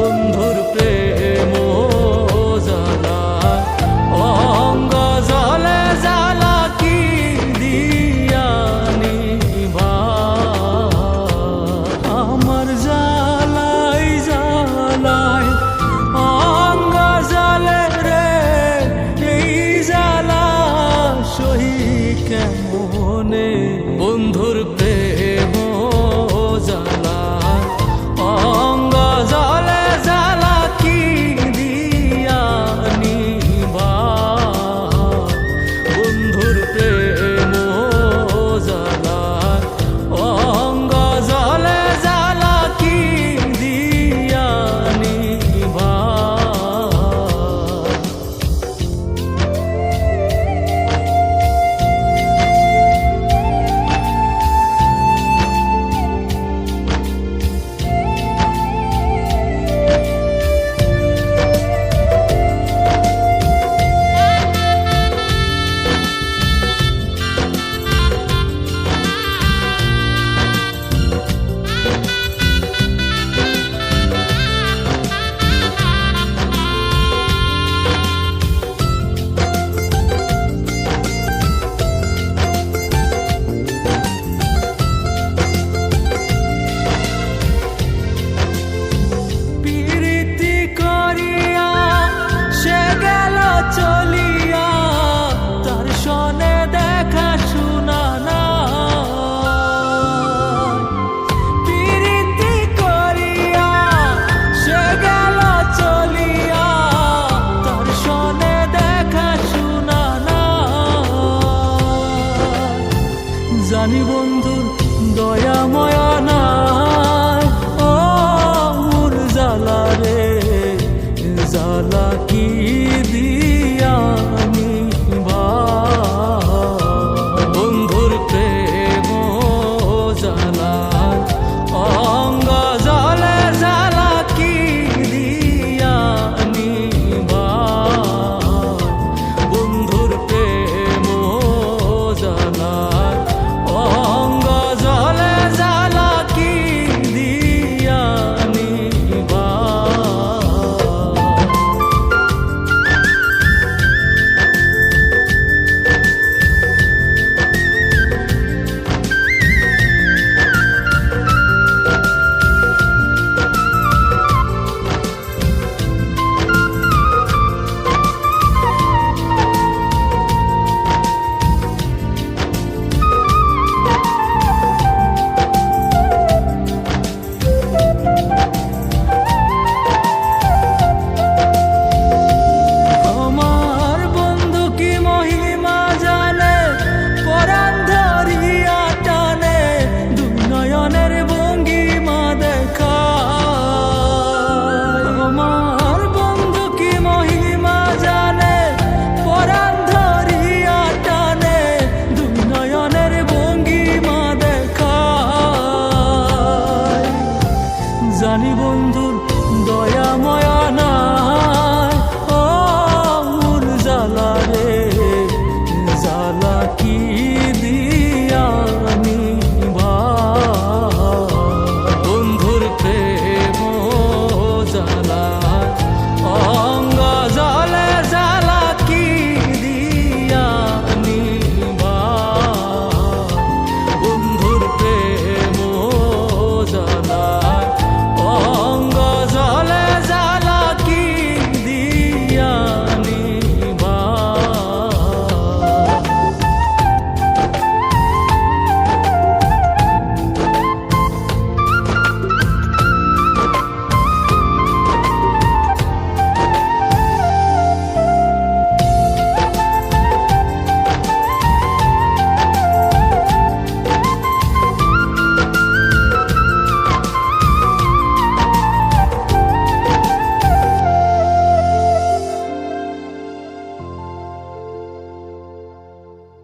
বন্ধুর প্রেম জ্বালা অঙ্গ জলে জ্বালা কি দিয়া নিভা আমার জ্বালাই জ্বালাই অঙ্গ জলে রে এই জ্বালা সহি কেমনে বন্ধুর প্রেম জ্বালা অঙ্গ জলে জ্বালা কি দিয়া নিভা বন্ধুর প্রেম জ্বালা অঙ্গ জলে জ্বালা কি দিয়া নিভা চলিয়া তার সনে দেখা শুনা না প্রীতি করিয়া সে গেল চলিয়া তার সনে দেখা শুনা না জানি বন্ধুর দয়া ময়া নাই ও মোর জ্বালা রে জ্বালা কি দিয়া নিভা বন্ধুর প্রেম জ্বালা অঙ্গ জলে জ্বালা কি দিয়া নিভা বন্ধুর প্রেম জ্বালা অঙ্গ জলে জ্বালা কি দিয়া নিভা জানি বন্ধুর দয়া ময়া না